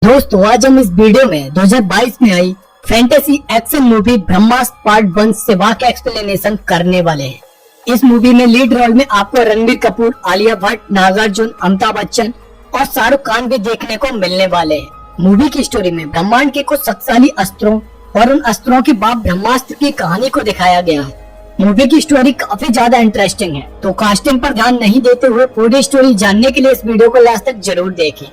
दोस्तों आज हम इस वीडियो में 2022 में आई फैंटेसी एक्शन मूवी ब्रह्मास्त्र पार्ट 1 सिवा का एक्सप्लेनेशन करने वाले हैं। इस मूवी में लीड रोल में आपको रणबीर कपूर, आलिया भट्ट, नागार्जुन, अमिताभ बच्चन और शाहरुख खान भी देखने को मिलने वाले हैं। मूवी की स्टोरी में ब्रह्मांड के कुछ शक्तिशाली अस्त्रों और उन अस्त्रों के बाद ब्रह्मास्त्र की कहानी को दिखाया गया है। मूवी की स्टोरी काफी ज्यादा इंटरेस्टिंग है, तो कास्टिंग पर ध्यान नहीं देते हुए पूरी स्टोरी जानने के लिए इस वीडियो को लास्ट तक जरूर देखें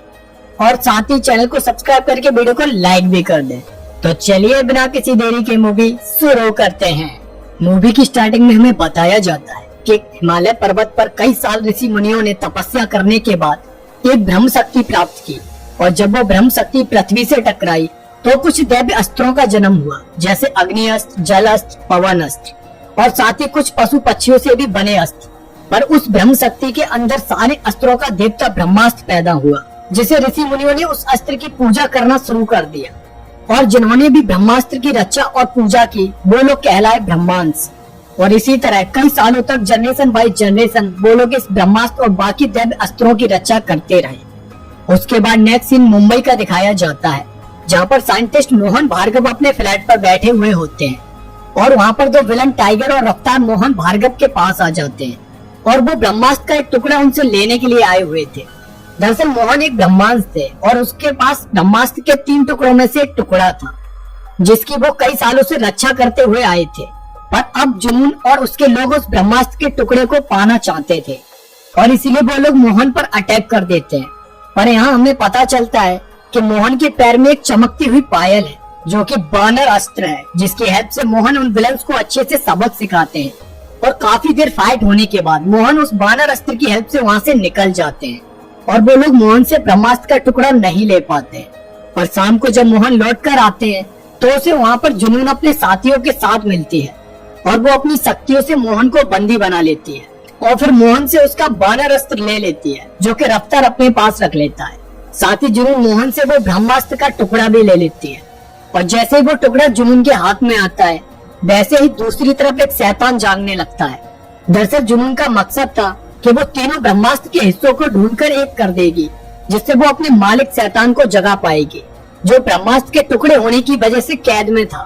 और साथ ही चैनल को सब्सक्राइब करके वीडियो को लाइक भी कर दें। तो चलिए बिना किसी देरी के मूवी शुरू करते हैं। मूवी की स्टार्टिंग में हमें बताया जाता है कि हिमालय पर्वत पर कई साल ऋषि मुनियों ने तपस्या करने के बाद एक ब्रह्म शक्ति प्राप्त की और जब वो ब्रह्म शक्ति पृथ्वी से टकराई तो कुछ दैव्य अस्त्रों का जन्म हुआ, जैसे अग्नि अस्त्र, जल अस्त्र, पवन अस्त्र और साथ ही कुछ पशु पक्षियों से भी बने अस्त्र। पर उस ब्रह्म शक्ति के अंदर सारे अस्त्रों का देवता ब्रह्मास्त्र पैदा हुआ, जिसे ऋषि मुनियों ने उस अस्त्र की पूजा करना शुरू कर दिया और जिन्होंने भी ब्रह्मास्त्र की रक्षा और पूजा की वो लोग कहलाए ब्रह्मांश। और इसी तरह कई सालों तक जनरेशन बाय जनरेशन वो लोग इस ब्रह्मास्त्र और बाकी दैव्य अस्त्रों की रक्षा करते रहे। उसके बाद नेक्स्ट सीन मुंबई का दिखाया जाता है, जहाँ पर साइंटिस्ट मोहन भार्गव अपने फ्लैट पर बैठे हुए होते हैं और वहाँ पर दो विलन टाइगर और रफ्तार मोहन भार्गव के पास आ जाते हैं और वो ब्रह्मास्त्र का एक टुकड़ा उनसे लेने के लिए आए हुए थे। दरअसल मोहन एक ब्रह्मांश थे और उसके पास ब्रह्मास्त्र के 3 टुकड़ों में से एक टुकड़ा था जिसकी वो कई सालों से रक्षा करते हुए आए थे। पर अब जुनून और उसके लोग उस ब्रह्मास्त्र के टुकड़े को पाना चाहते थे और इसीलिए वो लोग मोहन पर अटैक कर देते हैं। पर यहाँ हमें पता चलता है कि मोहन के पैर में एक चमकती हुई पायल है जो कि बानर अस्त्र है, जिसकी हेल्प से मोहन उन विलन्स को अच्छे से सबक सिखाते हैं। और काफी देर फाइट होने के बाद मोहन उस बानर अस्त्र की हेल्प से वहाँ से निकल जाते हैं और वो लोग मोहन से ब्रह्मास्त्र का टुकड़ा नहीं ले पाते। पर शाम को जब मोहन लौट कर आते हैं तो उसे वहाँ पर जुनून अपने साथियों के साथ मिलती है और वो अपनी शक्तियों से मोहन को बंदी बना लेती है और फिर मोहन से उसका बानर अस्त्र ले लेती है जो कि रफ्तार अपने पास रख लेता है। साथ ही जुनून मोहन से वो ब्रह्मास्त्र का टुकड़ा भी ले लेती है और जैसे ही वो टुकड़ा जुनून के हाथ में आता है वैसे ही दूसरी तरफ एक शैतान जागने लगता है। दरअसल जुनून का मकसद था कि वो तीनों ब्रह्मास्त्र के हिस्सों को ढूंढकर एक कर देगी, जिससे वो अपने मालिक शैतान को जगा पाएगी जो ब्रह्मास्त्र के टुकड़े होने की वजह से कैद में था।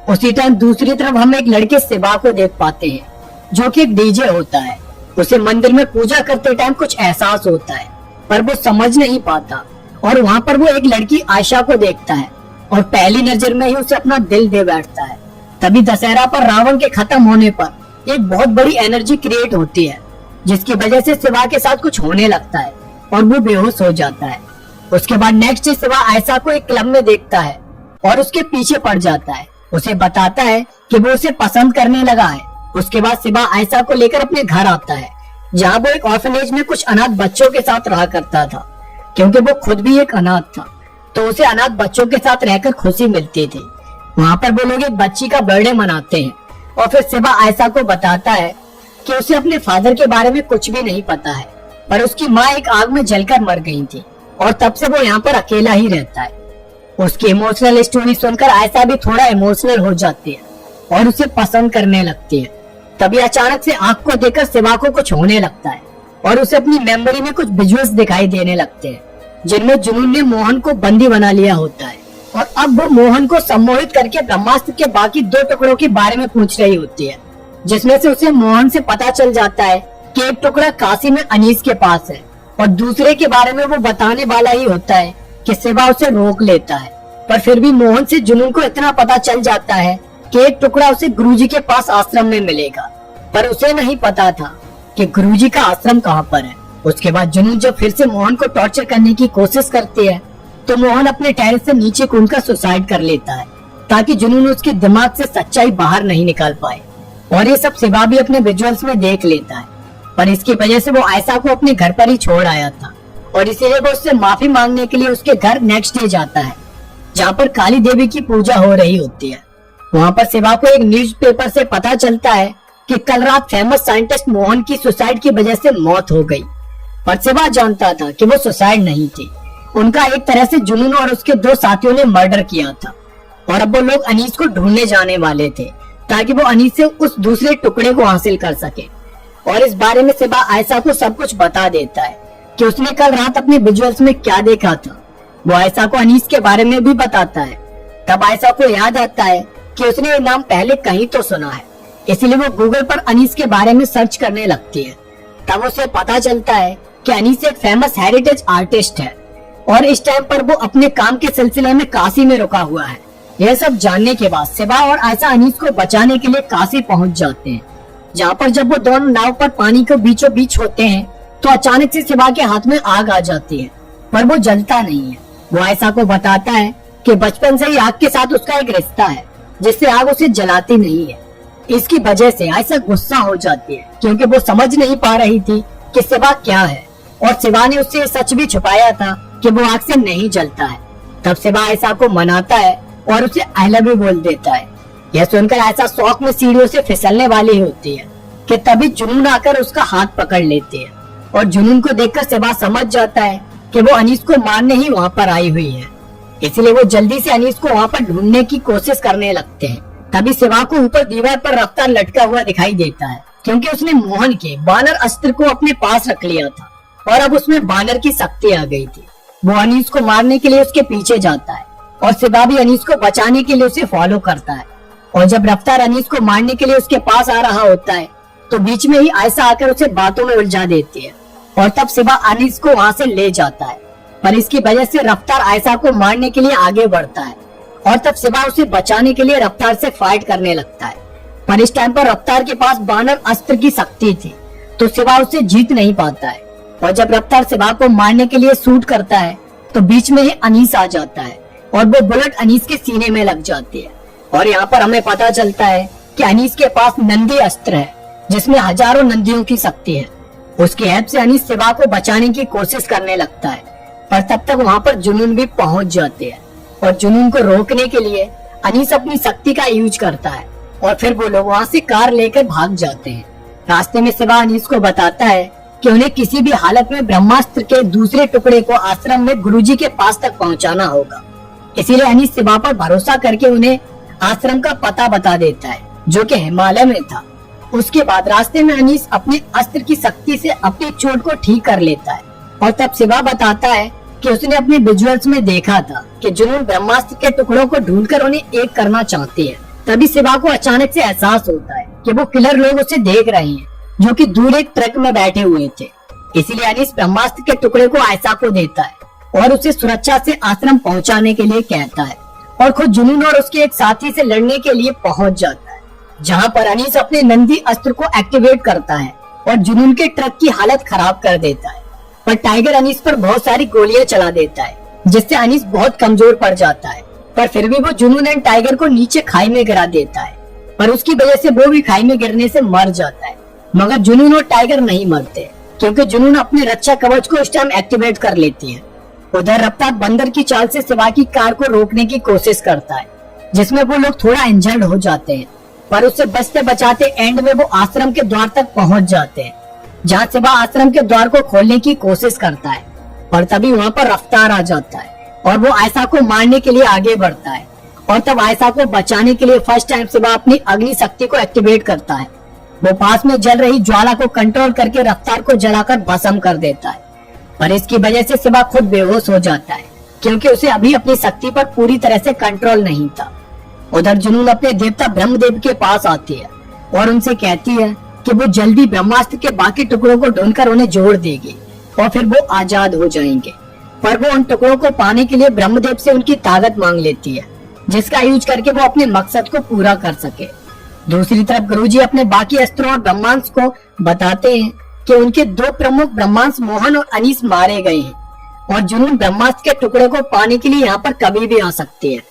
उसी टाइम दूसरी तरफ हम एक लड़के शिवा को देख पाते हैं जो कि एक डीजे होता है। उसे मंदिर में पूजा करते टाइम कुछ एहसास होता है पर वो समझ नहीं पाता और वहाँ पर वो एक लड़की आयशा को देखता है और पहली नजर में ही उसे अपना दिल दे बैठता है। तभी दशहरा पर रावण के खत्म होने पर एक बहुत बड़ी एनर्जी क्रिएट होती है जिसकी वजह से शिवा के साथ कुछ होने लगता है और वो बेहोश हो जाता है। उसके बाद नेक्स्ट डे शिवा आयशा को एक क्लब में देखता है और उसके पीछे पड़ जाता है। उसे बताता है कि वो उसे पसंद करने लगा है। उसके बाद शिवा आयशा को लेकर अपने घर आता है जहाँ वो एक ऑर्फनेज में कुछ अनाथ बच्चों के साथ रहा करता था, क्योंकि वो खुद भी एक अनाथ था तो उसे अनाथ बच्चों के साथ रहकर खुशी मिलती थी। वहाँ पर वो लोग एक बच्ची का बर्थडे मनाते हैं और फिर शिवा आयशा को बताता है कि उसे अपने फादर के बारे में कुछ भी नहीं पता है, पर उसकी माँ एक आग में जलकर मर गई थी और तब से वो यहाँ पर अकेला ही रहता है। उसकी इमोशनल स्टोरी सुनकर आयशा भी थोड़ा इमोशनल हो जाती है और उसे पसंद करने लगती है। तभी अचानक से आग को देखकर शिवा को कुछ होने लगता है और उसे अपनी मेमोरी में कुछ विजुअल्स दिखाई देने लगते हैं जिनमें जुनून ने मोहन को बंदी बना लिया होता है और अब वो मोहन को सम्मोहित करके ब्रह्मास्त्र के बाकी 2 टुकड़ों के बारे में पूछ रही होती है, जिसमें से उसे मोहन से पता चल जाता है कि एक टुकड़ा काशी में अनीस के पास है और दूसरे के बारे में वो बताने वाला ही होता है कि शिवा उसे रोक लेता है। पर फिर भी मोहन से जुनून को इतना पता चल जाता है कि एक टुकड़ा उसे गुरुजी के पास आश्रम में मिलेगा, पर उसे नहीं पता था कि गुरुजी का आश्रम कहाँ पर है। उसके बाद जुनून जब फिर से मोहन को टॉर्चर करने की कोशिश करती है तो मोहन अपने टेरेस से नीचे कूदकर सुसाइड कर लेता है ताकि जुनून उसके दिमाग से सच्चाई बाहर नहीं निकाल पाए। और ये सब शिवा भी अपने विजुअल्स में देख लेता है, पर इसकी वजह से वो आयशा को अपने घर पर ही छोड़ आया था और इसीलिए वो उससे माफी मांगने के लिए उसके घर नेक्स्ट डे जाता है जहाँ पर काली देवी की पूजा हो रही होती है। वहाँ पर शिवा को एक न्यूज़पेपर से पता चलता है कि कल रात फेमस साइंटिस्ट मोहन की सुसाइड की वजह से मौत हो गई, पर शिवा जानता था कि वो सुसाइड नहीं थी, उनका एक तरह से जुनून और उसके 2 साथियों ने मर्डर किया था और अब वो लोग अनीस को ढूंढने जाने वाले थे ताकि वो अनीस से उस दूसरे टुकड़े को हासिल कर सके। और इस बारे में शिवा आयशा को सब कुछ बता देता है कि उसने कल रात अपने विजुअल्स में क्या देखा था वो आयशा को अनीस के बारे में भी बताता है। तब आयशा को याद आता है कि उसने ये नाम पहले कहीं तो सुना है, इसलिए वो गूगल पर अनीस के बारे में सर्च करने लगती है। तब उसे पता चलता है कि अनीस एक फेमस हेरिटेज आर्टिस्ट है और इस टाइम पर वो अपने काम के सिलसिले में काशी में रुका हुआ है। यह सब जानने के बाद सिबा और आयशा अनीस को बचाने के लिए काशी पहुंच जाते हैं, जहाँ पर जब वो दोनों नाव पर पानी के बीचों बीच होते हैं तो अचानक से सिबा के हाथ में आग आ जाती है, पर वो जलता नहीं है। वो आयशा को बताता है कि बचपन से ही आग के साथ उसका एक रिश्ता है, जिससे आग उसे जलाती नहीं है। इसकी वजह से आयशा गुस्सा हो जाती है, क्योंकि वो समझ नहीं पा रही थी कि सिबा क्या है, और सिबा ने उससे सच भी छुपाया था कि वो आग से नहीं जलता है। तब सिबा आयशा को मनाता है और उसे आई लव यू बोल देता है। यह सुनकर आयशा शौक में सीढ़ियों से फिसलने वाली होती है कि तभी जुनून आकर उसका हाथ पकड़ लेती है, और जुनून को देखकर सिबा समझ जाता है कि वो अनीस को मारने ही वहाँ पर आई हुई है, इसलिए वो जल्दी से अनीस को वहाँ पर ढूंढने की कोशिश करने लगते हैं। तभी सिबा को ऊपर दीवार पर रफ्तार लटका हुआ दिखाई देता है, क्योंकि उसने मोहन के बानर अस्त्र को अपने पास रख लिया था और अब उसमें बानर की शक्ति आ गई थी। वो अनीस को मारने के लिए उसके पीछे जाता है और सिबा भी अनीस को बचाने के लिए उसे फॉलो करता है। और जब रफ्तार अनीस को मारने के लिए उसके पास आ रहा होता है तो बीच में ही आयशा आकर उसे बातों में उलझा देती है, और तब सिबा अनीस को वहाँ से ले जाता है। पर इसकी वजह से रफ्तार आयशा को मारने के लिए आगे बढ़ता है, और तब सिबा उसे बचाने के लिए रफ्तार से फाइट करने लगता है। पर इस टाइम पर रफ्तार के पास बानर अस्त्र की शक्ति थी, तो सिबा उसे जीत नहीं पाता है। और जब रफ्तार सिबा को मारने के लिए शूट करता है तो बीच में ही अनीस आ जाता है और वो बुलेट अनीस के सीने में लग जाती है। और यहाँ पर हमें पता चलता है कि अनीस के पास नंदी अस्त्र है, जिसमें हजारों नंदियों की शक्ति है। उसकी हेल्प से अनीस सिबा को बचाने की कोशिश करने लगता है, पर तब तक वहाँ पर जुनून भी पहुंच जाते हैं, और जुनून को रोकने के लिए अनीस अपनी शक्ति का यूज करता है, और फिर वो लोग वहाँ से कार लेकर भाग जाते हैं। रास्ते में सिबा अनीस को बताता है कि उन्हें किसी भी हालत में ब्रह्मास्त्र के दूसरे टुकड़े को आश्रम में गुरुजी के पास तक पहुंचाना होगा। इसीलिए अनीस सिबा पर भरोसा करके उन्हें आश्रम का पता बता देता है, जो कि हिमालय में था। उसके बाद रास्ते में अनीस अपने अस्त्र की शक्ति से अपनी चोट को ठीक कर लेता है, और तब सिबा बताता है कि उसने अपने विजुअल्स में देखा था कि जुनून ब्रह्मास्त्र के टुकड़ों को ढूंढकर उन्हें एक करना चाहती है। तभी सिबा को अचानक से एहसास होता है कि वो किलर लोग उसे देख रहे हैं, जो कि दूर एक ट्रक में बैठे हुए थे। इसलिए अनीस ब्रह्मास्त्र के टुकड़े को आयशा को देता है और उसे सुरक्षा से आश्रम पहुंचाने के लिए कहता है, और खुद जुनून और उसके एक साथी से लड़ने के लिए पहुंच जाता है, जहां पर अनीस अपने नंदी अस्त्र को एक्टिवेट करता है और जुनून के ट्रक की हालत खराब कर देता है। पर टाइगर अनीस पर बहुत सारी गोलियां चला देता है, जिससे अनीस बहुत कमजोर पड़ जाता है। पर फिर भी वो जुनून एंड टाइगर को नीचे खाई में गिरा देता है, पर उसकी वजह से वो भी खाई में गिरने से मर जाता है। मगर जुनून और टाइगर नहीं मरते, क्योंकि जुनून अपने रक्षा कवच को इस टाइम एक्टिवेट कर लेती है। उधर रफ्तार बंदर की चाल से सिबा की कार को रोकने की कोशिश करता है, जिसमें वो लोग थोड़ा इंजर्ड हो जाते हैं, पर उससे बचते बचाते एंड में वो आश्रम के द्वार तक पहुंच जाते हैं, जहां सिबा आश्रम के द्वार को खोलने की कोशिश करता है। पर तभी वहां पर रफ्तार आ जाता है और वो आयशा को मारने के लिए आगे बढ़ता है, और तब आयशा को बचाने के लिए फर्स्ट टाइम सिबा अपनी अग्नि शक्ति को एक्टिवेट करता है। वो पास में जल रही ज्वाला को कंट्रोल करके रफ्तार को जलाकर भस्म कर देता है, पर इसकी वजह से सिबा खुद बेहोश हो जाता है, क्योंकि उसे अभी अपनी शक्ति पर पूरी तरह से कंट्रोल नहीं था। उधर जुनून अपने देवता ब्रह्मदेव के पास आती है और उनसे कहती है कि वो जल्दी ब्रह्मास्त्र के बाकी टुकड़ों को ढूंढकर उन्हें जोड़ देगी और फिर वो आजाद हो जाएंगे। पर वो उन टुकड़ों को पाने के लिए ब्रह्मदेव से उनकी ताकत मांग लेती है, जिसका यूज करके वो अपने मकसद को पूरा कर सके। दूसरी तरफ गुरुजी अपने बाकी अस्त्रों और ब्रह्मांश को बताते हैं कि उनके दो प्रमुख ब्रह्मांश मोहन और अनीस मारे गए हैं, और जुनून ब्रह्मास्त्र के टुकड़े को पाने के लिए यहाँ पर कभी भी आ सकती है,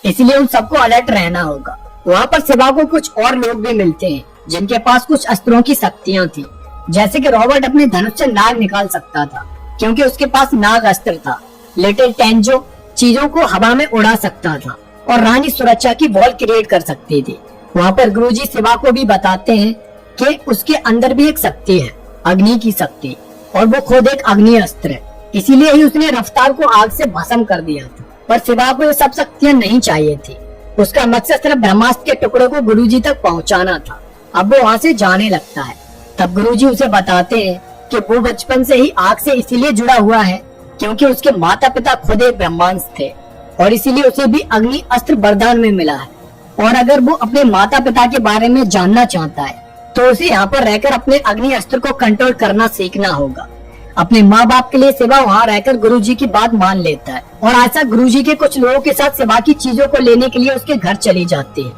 इसलिए उन सबको अलर्ट रहना होगा। वहाँ पर सिबा को कुछ और लोग भी मिलते हैं जिनके पास कुछ अस्त्रों की शक्तियाँ थी, जैसे कि रॉबर्ट अपने धनुष से नाग निकाल सकता था क्योंकि उसके पास नाग अस्त्र था। लिटिल टेंजो चीजों को हवा में उड़ा सकता था, और रानी सुरक्षा की वॉल क्रिएट कर सकती थी। वहाँ पर गुरुजी सिबा को भी बताते हैं कि उसके अंदर भी एक शक्ति है, अग्नि की शक्ति, और वो खुद एक अग्नि अस्त्र है, इसीलिए ही उसने रफ्तार को आग से भस्म कर दिया था। पर सिबा को ये सब शक्तियाँ नहीं चाहिए थी, उसका मकसद सिर्फ ब्रह्मास्त्र के टुकड़े को गुरुजी तक पहुँचाना था। अब वो वहाँ से जाने लगता है। तब गुरुजी उसे बताते हैं कि वो बचपन से ही आग से इसीलिए जुड़ा हुआ है क्योंकि उसके माता पिता खुद एक ब्रह्मास्त्र थे और इसीलिए उसे भी अग्नि अस्त्र वरदान में मिला है। और अगर वो अपने माता पिता के बारे में जानना चाहता है तो उसे यहाँ पर रहकर अपने अग्नि अस्त्र को कंट्रोल करना सीखना होगा। अपने माँ बाप के लिए शिवा वहाँ रहकर गुरुजी की बात मान लेता है और ऐसा गुरुजी के कुछ लोगों के साथ शिवा की चीजों को लेने के लिए उसके घर चली जाती है।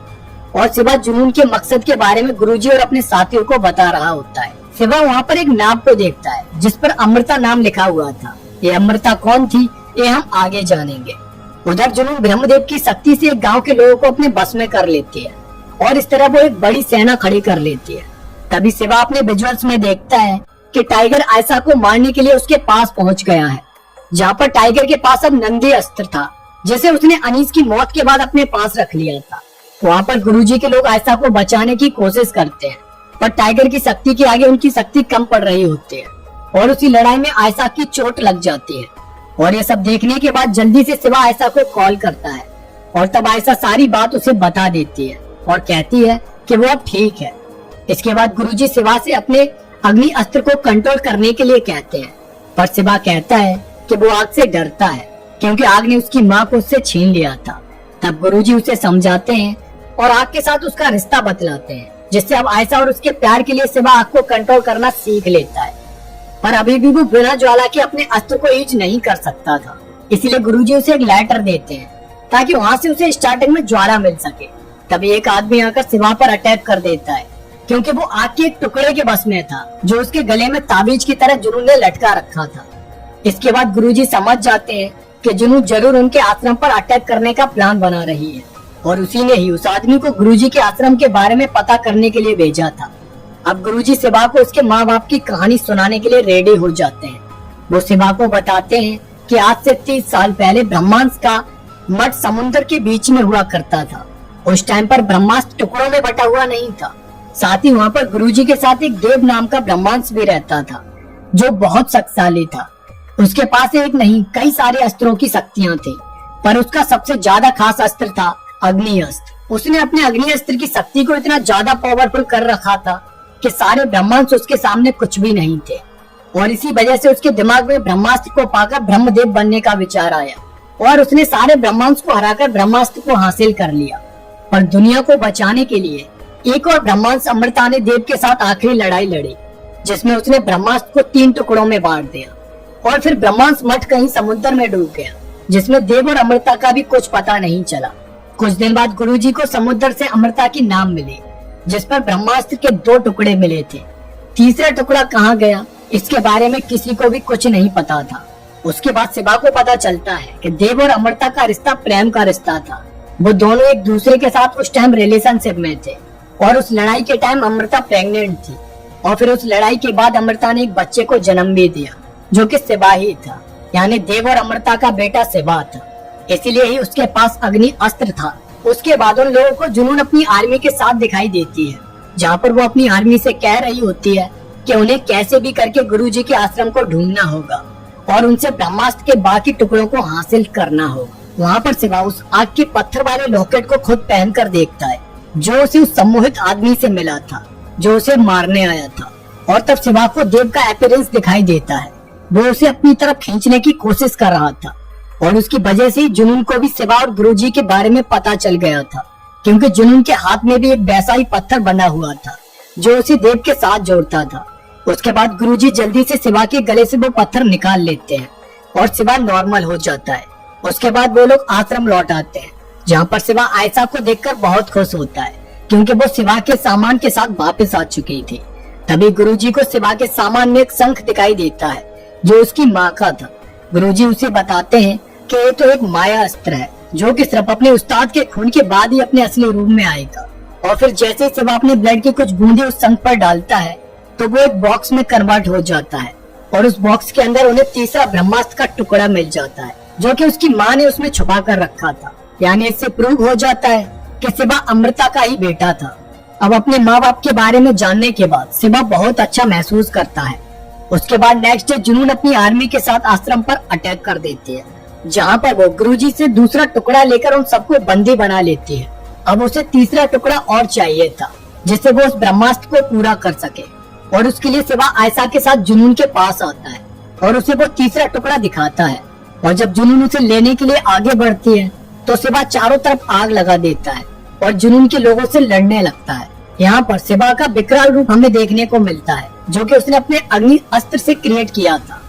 और शिवा जुनून के मकसद के बारे में गुरुजी और अपने साथियों को बता रहा होता है। शिवा वहाँ पर एक नाव को देखता है जिस पर अमृता नाम लिखा हुआ था। ये अमृता कौन थी ये हम आगे जानेंगे। उधर जुनून ब्रह्मदेव की शक्ति से एक गांव के लोगों को अपने बस में कर लेती है और इस तरह वो एक बड़ी सेना खड़ी कर लेती है। तभी शिवा अपने विजुअल्स में देखता है कि टाइगर आयशा को मारने के लिए उसके पास पहुंच गया है, जहाँ पर टाइगर के पास अब नंदी अस्त्र था जिसे उसने अनीस की मौत के बाद अपने पास रख लिया था। वहाँ पर गुरुजी के लोग आयशा को बचाने की कोशिश करते हैं पर टाइगर की शक्ति के आगे उनकी शक्ति कम पड़ रही होती है और उसी लड़ाई में आयशा की चोट लग जाती है। और ये सब देखने के बाद जल्दी से शिवा आयशा को कॉल करता है और तब आयशा सारी बात उसे बता देती है और कहती है कि वो अब ठीक है। इसके बाद गुरुजी शिवा से अपने अग्नि अस्त्र को कंट्रोल करने के लिए कहते हैं पर शिवा कहता है कि वो आग से डरता है क्योंकि आग ने उसकी माँ को उससे छीन लिया था। तब गुरुजी उसे समझाते हैं और आग के साथ उसका रिश्ता बतलाते हैं जिससे अब आयशा और उसके प्यार के लिए शिवा आग को कंट्रोल करना सीख लेता है। पर अभी भी वो बिना ज्वाला के अपने अस्त्र को यूज नहीं कर सकता था, इसीलिए गुरुजी उसे एक लेटर देते हैं ताकि वहाँ से उसे स्टार्टिंग में ज्वाला मिल सके। तभी एक आदमी आकर शिवा पर अटैक कर देता है क्योंकि वो आग के एक टुकड़े के बस में था जो उसके गले में ताबीज की तरह जुनून ने लटका रखा था। इसके बाद गुरुजी समझ जाते हैं कि जुनून जरूर उनके आश्रम पर अटैक करने का प्लान बना रही है और उसी ने ही उस आदमी को गुरुजी के आश्रम के बारे में पता करने के लिए भेजा था। अब गुरुजी शिवा को उसके माँ बाप की कहानी सुनाने के लिए रेडी हो जाते हैं। वो शिवा को बताते हैं कि आज से 30 साल पहले ब्रह्मास्त्र का मठ समुद्र के बीच में हुआ करता था। उस टाइम पर ब्रह्मास्त्र टुकड़ों में बटा हुआ नहीं था। साथ ही वहाँ पर गुरुजी के साथ एक देव नाम का ब्रह्मास्त्र भी रहता था जो बहुत शक्तिशाली था। उसके पास एक नहीं कई सारे अस्त्रों की शक्तियाँ थी पर उसका सबसे ज्यादा खास अस्त्र था अग्नि अस्त्र। उसने अपने अग्नि अस्त्र की शक्ति को इतना ज्यादा पावरफुल कर रखा था कि सारे ब्रह्मास्त्र उसके सामने कुछ भी नहीं थे और इसी वजह से उसके दिमाग में ब्रह्मास्त्र को पाकर ब्रह्मदेव बनने का विचार आया और उसने सारे ब्रह्मास्त्र को हराकर ब्रह्मास्त्र को हासिल कर लिया। पर दुनिया को बचाने के लिए एक और ब्रह्मास्त्र अमृता ने देव के साथ आखिरी लड़ाई लड़ी जिसमें उसने ब्रह्मास्त्र को 3 टुकड़ों में बांट दिया और फिर ब्रह्मास्त्र मठ कहीं समुद्र में डूब गया जिसमें देव और अमृता का भी कुछ पता नहीं चला। कुछ दिन बाद गुरुजी को समुद्र से अमृता की नाम मिली जिस पर ब्रह्मास्त्र के 2 टुकड़े मिले थे। तीसरा टुकड़ा कहाँ गया इसके बारे में किसी को भी कुछ नहीं पता था। उसके बाद शिवा को पता चलता है कि देव और अमृता का रिश्ता प्रेम का रिश्ता था। वो दोनों एक दूसरे के साथ उस टाइम रिलेशनशिप में थे और उस लड़ाई के टाइम अमृता प्रेग्नेंट थी और फिर उस लड़ाई के बाद अमृता ने एक बच्चे को जन्म भी दिया जो कि शिवा ही था, यानी देव और अमृता का बेटा शिवा था। इसीलिए ही उसके पास अग्नि अस्त्र था। उसके बाद उन लोगों को जुनून अपनी आर्मी के साथ दिखाई देती है जहाँ पर वो अपनी आर्मी से कह रही होती है कि उन्हें कैसे भी करके गुरुजी के आश्रम को ढूंढना होगा और उनसे ब्रह्मास्त्र के बाकी टुकड़ों को हासिल करना होगा। वहाँ पर शिवा उस आग के पत्थर वाले लॉकेट को खुद पहन कर देखता है जो उसे उस सम्मोहित आदमी से मिला था जो उसे मारने आया था। और तब शिवा को देव का अपीयरेंस दिखाई देता है। वो उसे अपनी तरफ खींचने की कोशिश कर रहा था और उसकी वजह से जुनून को भी शिवा और गुरुजी के बारे में पता चल गया था क्योंकि जुनून के हाथ में भी एक वैसा ही पत्थर बना हुआ था जो उसे देव के साथ जोड़ता था। उसके बाद गुरुजी जल्दी से शिवा के गले से वो पत्थर निकाल लेते हैं और शिवा नॉर्मल हो जाता है। उसके बाद वो लोग आश्रम लौट आते हैं जहाँ पर शिवा आयशा को देखकर बहुत खुश होता है क्योंकि वो शिवा के सामान के साथ वापस आ चुकी थी। तभी गुरुजी को शिवा के सामान में एक शंख दिखाई देता है जो उसकी माँ का था। गुरुजी उसे बताते हैं कि ये तो एक माया अस्त्र है जो कि सिर्फ अपने उस्ताद के खून के बाद ही अपने असली रूप में आएगा। और फिर जैसे शिवा अपने ब्लड की कुछ बूंदे उस शंख पर डालता है तो वो एक बॉक्स में कन्वर्ट हो जाता है और उस बॉक्स के अंदर उन्हें तीसरा ब्रह्मास्त्र का टुकड़ा मिल जाता है जो कि उसकी माँ ने उसमें छुपा कर रखा था। यानी इससे प्रूव हो जाता है कि शिवा अमृता का ही बेटा था। अब अपने माँ बाप के बारे में जानने के बाद शिवा बहुत अच्छा महसूस करता है। उसके बाद नेक्स्ट डे जुनून अपनी आर्मी के साथ आश्रम पर अटैक कर देती है जहाँ पर वो गुरुजी से दूसरा टुकड़ा लेकर उन सबको बंदी बना लेती है। अब उसे तीसरा टुकड़ा और चाहिए था जिससे वो उस ब्रह्मास्त्र को पूरा कर सके और उसके लिए शिवा आयशा के साथ जुनून के पास आता है और उसे वो तीसरा टुकड़ा दिखाता है। और जब जुनून उसे लेने के लिए आगे बढ़ती है तो सिबा चारों तरफ आग लगा देता है और जुनून के लोगों से लड़ने लगता है। यहाँ पर सिबा का विकराल रूप हमें देखने को मिलता है, जो कि उसने अपने अग्नि अस्त्र से क्रिएट किया था।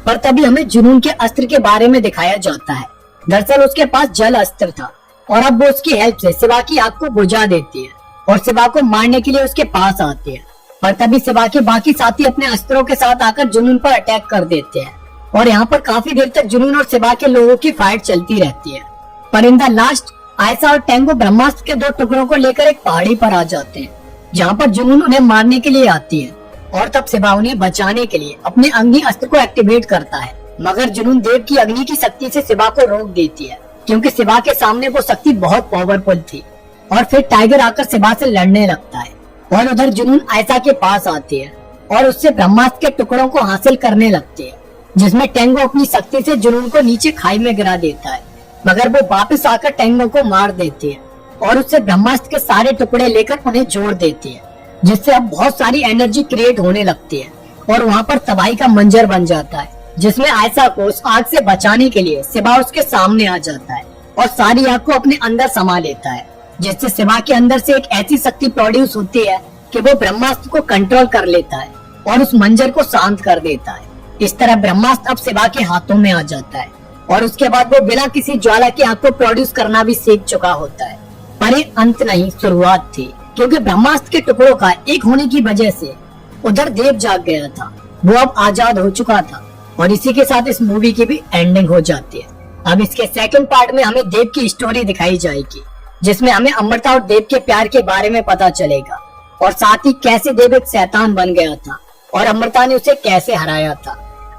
पर तभी हमें जुनून के अस्त्र के बारे में दिखाया जाता है। दरअसल उसके पास जल अस्त्र था और अब वो उसकी हेल्प से सिबा की आग को बुझा देती है और सिबा को मारने के लिए उसके पास आती है। पर तभी सिबा के बाकी साथी अपने अस्त्रों के साथ आकर जुनून पर अटैक कर देते हैं और यहाँ पर काफी देर तक जुनून और सिबा के लोगों की फाइट चलती रहती है। पर इन द लास्ट आयशा और टेंगो ब्रह्मास्त्र के 2 टुकड़ों को लेकर एक पहाड़ी पर आ जाते हैं, जहाँ पर जुनून उन्हें मारने के लिए आती है और तब सिबा उन्हें बचाने के लिए अपने अग्नि अस्त्र को एक्टिवेट करता है। मगर जुनून देव की अग्नि की शक्ति से सिबा को रोक देती है, क्योंकि सिबा के सामने वो शक्ति बहुत पावरफुल थी। और फिर टाइगर आकर सिबा से लड़ने लगता है और उधर जुनून आयशा के पास आती है और उससे ब्रह्मास्त्र के टुकड़ों को हासिल करने लगती है, जिसमें टेंगो अपनी शक्ति से जुनून को नीचे खाई में गिरा देता है। मगर वो वापस आकर टेंगो को मार देती है और उससे ब्रह्मास्त्र के सारे टुकड़े लेकर उन्हें जोड़ देती है, जिससे अब बहुत सारी एनर्जी क्रिएट होने लगती है और वहाँ पर तबाही का मंजर बन जाता है, जिसमें आयशा को उस आग से बचाने के लिए सिबा उसके सामने आ जाता है और सारी आग को अपने अंदर समा लेता है, जिससे सिबा के अंदर से एक ऐसी शक्ति प्रोड्यूस होती है कि वो ब्रह्मास्त्र को कंट्रोल कर लेता है और उस मंजर को शांत कर देता है। इस तरह ब्रह्मास्त्र अब सिबा के हाथों में आ जाता है और उसके बाद वो बिना किसी ज्वाला की आग को प्रोड्यूस करना भी सीख चुका होता है। पर ये अंत नहीं, शुरुआत थी, क्योंकि ब्रह्मास्त्र के टुकड़ों का एक होने की वजह से उधर देव जाग गया था। वो अब आजाद हो चुका था और इसी के साथ इस मूवी की भी एंडिंग हो जाती है। अब इसके सेकंड पार्ट में हमें देव की स्टोरी दिखाई जाएगी, जिसमें हमें अमृता और देव के प्यार के बारे में पता चलेगा और साथ ही कैसे देव एक शैतान बन गया था और अमृता ने उसे कैसे हराया था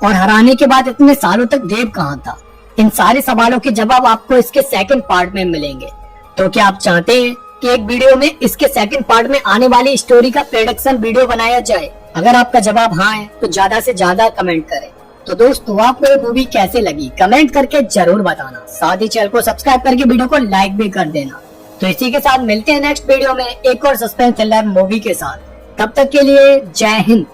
और हराने के बाद इतने सालों तक देव कहाँ था। इन सारे सवालों के जवाब आपको इसके सेकंड पार्ट में मिलेंगे। तो क्या आप चाहते हैं कि एक वीडियो में इसके सेकंड पार्ट में आने वाली स्टोरी का प्रेडिक्शन वीडियो बनाया जाए? अगर आपका जवाब हाँ है तो ज्यादा से ज्यादा कमेंट करें। तो दोस्तों, आपको ये मूवी कैसे लगी कमेंट करके जरूर बताना। साथ ही चैनल को सब्सक्राइब करके वीडियो को लाइक भी कर देना। तो इसी के साथ मिलते हैं नेक्स्ट वीडियो में एक और सस्पेंस थ्रिलर मूवी के साथ। तब तक के लिए जय हिंद।